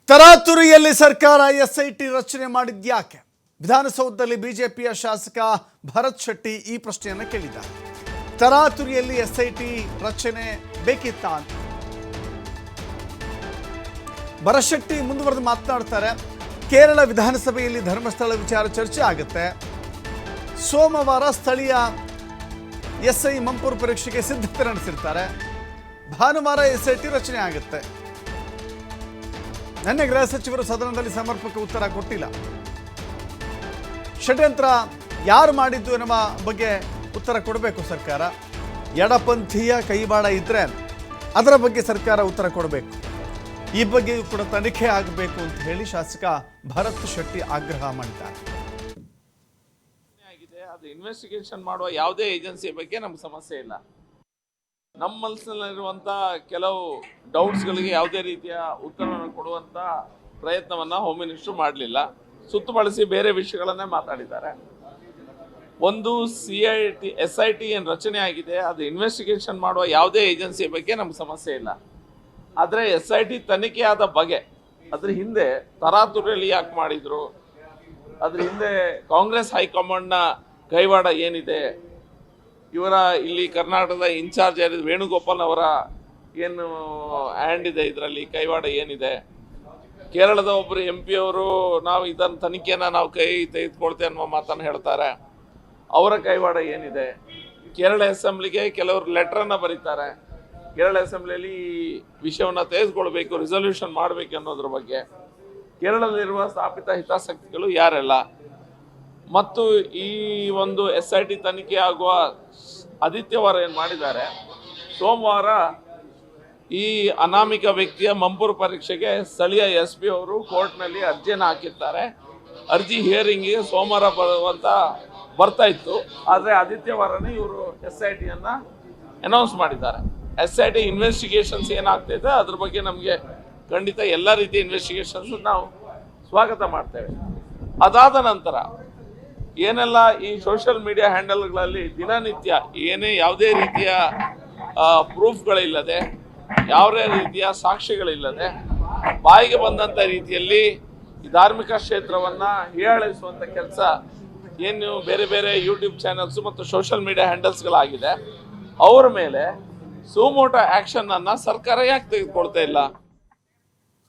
ತರಾತುರಿಯಲ್ಲಿ ಸರ್ಕಾರ ಎಸ್ಐಟಿ ರಚನೆ ಮಾಡಿದ್ಯಾಕೆ? ವಿಧಾನಸೌಧದಲ್ಲಿ ಬಿಜೆಪಿಯ ಶಾಸಕ ಭರತ್ ಶೆಟ್ಟಿ ಈ ಪ್ರಶ್ನೆಯನ್ನು ಕೇಳಿದ್ದಾರೆ. ತರಾತುರಿಯಲ್ಲಿ ಎಸ್ಐಟಿ ರಚನೆ ಬೇಕಿತ್ತಾ ಅಂತ ಭರತ್ ಶೆಟ್ಟಿ ಮುಂದುವರೆದು ಮಾತನಾಡ್ತಾರೆ. ಕೇರಳ ವಿಧಾನಸಭೆಯಲ್ಲಿ ಧರ್ಮಸ್ಥಳ ವಿಚಾರ ಚರ್ಚೆ ಆಗುತ್ತೆ. ಸೋಮವಾರ ಸ್ಥಳೀಯ ಎಸ್ಐ ಮಂಪೂರ್ ಪರೀಕ್ಷೆಗೆ ಸಿದ್ಧತೆ ನಡೆಸಿರ್ತಾರೆ. ಭಾನುವಾರ ಎಸ್ಐಟಿ ರಚನೆ ಆಗುತ್ತೆ. ನಿನ್ನೆ ಗೃಹ ಸಚಿವರು ಸದನದಲ್ಲಿ ಸಮರ್ಪಕ ಉತ್ತರ ಕೊಟ್ಟಿಲ್ಲ. ಷಡ್ಯಂತ್ರ ಯಾರು ಮಾಡಿದ್ದು ಎನ್ನುವ ಬಗ್ಗೆ ಉತ್ತರ ಕೊಡಬೇಕು ಸರ್ಕಾರ. ಎಡಪಂಥೀಯ ಕೈವಾಡ ಇದ್ರೆ ಅದರ ಬಗ್ಗೆ ಸರ್ಕಾರ ಉತ್ತರ ಕೊಡಬೇಕು. ಈ ಬಗ್ಗೆಯೂ ಕೂಡ ತನಿಖೆ ಆಗಬೇಕು ಅಂತ ಹೇಳಿ ಶಾಸಕ ಭರತ್ ಶೆಟ್ಟಿ ಆಗ್ರಹ ಮಾಡಿದ್ದಾರೆ. ಅದು ಇನ್ವೆಸ್ಟಿಗೇಷನ್ ಮಾಡುವ ಯಾವುದೇ ಏಜೆನ್ಸಿ ಬಗ್ಗೆ ನಮ್ಗೆ ಸಮಸ್ಯೆ ಇಲ್ಲ. ನಮ್ಮ ಮನಸ್ಸಿನಲ್ಲಿರುವಂಥ ಕೆಲವು ಡೌಟ್ಸ್ಗಳಿಗೆ ಯಾವುದೇ ರೀತಿಯ ಉತ್ತರವನ್ನು ಕೊಡುವಂಥ ಪ್ರಯತ್ನವನ್ನು ಹೋಮ್ ಮಿನಿಸ್ಟ್ರು ಮಾಡಲಿಲ್ಲ. ಸುತ್ತು ಬಳಸಿ ಬೇರೆ ವಿಷಯಗಳನ್ನೇ ಮಾತಾಡಿದ್ದಾರೆ. ಒಂದು SIT ಏನು ರಚನೆ ಆಗಿದೆ, ಅದು ಇನ್ವೆಸ್ಟಿಗೇಷನ್ ಮಾಡುವ ಯಾವುದೇ ಏಜೆನ್ಸಿ ಬಗ್ಗೆ ನಮ್ಗೆ ಸಮಸ್ಯೆ ಇಲ್ಲ. ಆದರೆ SIT ತನಿಖೆ ಆದ ಬಗೆ, ಅದ್ರ ಹಿಂದೆ ತರಾತುರಿಯಲ್ಲಿ ಯಾಕೆ ಮಾಡಿದರು, ಅದ್ರ ಹಿಂದೆ ಕಾಂಗ್ರೆಸ್ ಹೈಕಮಾಂಡ್ನ ಕೈವಾಡ ಏನಿದೆ, ಇವರ ಇಲ್ಲಿ ಕರ್ನಾಟಕದ ಇನ್ಚಾರ್ಜ್ ಯಾರಿದ್ರು ವೇಣುಗೋಪಾಲ್ ಅವರ ಏನು ಹ್ಯಾಂಡ್ ಇದೆ, ಇದರಲ್ಲಿ ಕೈವಾಡ ಏನಿದೆ, ಕೇರಳದ ಒಬ್ಬರು MP ಅವರು ನಾವು ಇದನ್ನು ತನಿಖೆಯನ್ನು ನಾವು ಕೈ ತೆಗೆದುಕೊಳ್ತೇವೆ ಅನ್ನುವ ಮಾತನ್ನು ಹೇಳ್ತಾರೆ. ಅವರ ಕೈವಾಡ ಏನಿದೆ, ಕೇರಳ ಅಸೆಂಬ್ಲಿಗೆ ಕೆಲವರು ಲೆಟ್ರನ್ನು ಬರೀತಾರೆ, ಕೇರಳ ಅಸೆಂಬ್ಲಿಯಲ್ಲಿ ಈ ವಿಷಯವನ್ನು ತೆಗೆದುಕೊಳ್ಬೇಕು, ರಿಸಲ್ಯೂಷನ್ ಮಾಡಬೇಕು ಅನ್ನೋದ್ರ ಬಗ್ಗೆ. ಕೇರಳದಲ್ಲಿರುವ ಸ್ಥಾಪಿತ ಹಿತಾಸಕ್ತಿಗಳು ಯಾರೆಲ್ಲ, ಮತ್ತು ಈ ಒಂದು SIT ತನಿಖೆ ಆಗುವ ಆದಿತ್ಯವಾರ ಏನು ಮಾಡಿದ್ದಾರೆ, ಸೋಮವಾರ ಈ ಅನಾಮಿಕ ವ್ಯಕ್ತಿಯ ಮಂಪೂರ್ ಪರೀಕ್ಷೆಗೆ ಸ್ಥಳೀಯ SP ಅವರು ಕೋರ್ಟ್ನಲ್ಲಿ ಅರ್ಜಿಯನ್ನು ಹಾಕಿರ್ತಾರೆ. ಅರ್ಜಿ ಹಿಯರಿಂಗಿಗೆ ಸೋಮವಾರ ಬರ್ತಾ ಇತ್ತು. ಆದರೆ ಆದಿತ್ಯವಾರನೇ ಇವರು SITಯನ್ನು ಅನೌನ್ಸ್ ಮಾಡಿದ್ದಾರೆ. SIT ಇನ್ವೆಸ್ಟಿಗೇಷನ್ಸ್ ಏನಾಗ್ತಿದೆ ಅದ್ರ ಬಗ್ಗೆ ನಮಗೆ ಖಂಡಿತ ಎಲ್ಲ ರೀತಿಯ ಇನ್ವೆಸ್ಟಿಗೇಷನ್ಸ್ ನಾವು ಸ್ವಾಗತ ಮಾಡ್ತೇವೆ. ಅದಾದ ನಂತರ ಏನೆಲ್ಲ ಈ ಸೋಷಿಯಲ್ ಮೀಡಿಯಾ ಹ್ಯಾಂಡಲ್ಗಳಲ್ಲಿ ದಿನನಿತ್ಯ ಯಾವುದೇ ರೀತಿಯ ಪ್ರೂಫ್ಗಳಿಲ್ಲದೆ, ಯಾವುದೇ ರೀತಿಯ ಸಾಕ್ಷಿಗಳಿಲ್ಲದೆ ಬಾಯಿಗೆ ಬಂದಂಥ ರೀತಿಯಲ್ಲಿ ಈ ಧಾರ್ಮಿಕ ಕ್ಷೇತ್ರವನ್ನು ಹೀಯಾಳಿಸುವಂಥ ಕೆಲಸ ಏನು ಬೇರೆ ಬೇರೆ ಯೂಟ್ಯೂಬ್ ಚಾನೆಲ್ಸು ಮತ್ತು ಸೋಷಿಯಲ್ ಮೀಡಿಯಾ ಹ್ಯಾಂಡಲ್ಸ್ಗಳಾಗಿದೆ, ಅವರ ಮೇಲೆ ಸುಮೋಟೋ ಆ್ಯಕ್ಷನನ್ನು ಸರ್ಕಾರ ಯಾಕೆ ತೆಗೆದುಕೊಳ್ತಾ ಇಲ್ಲ?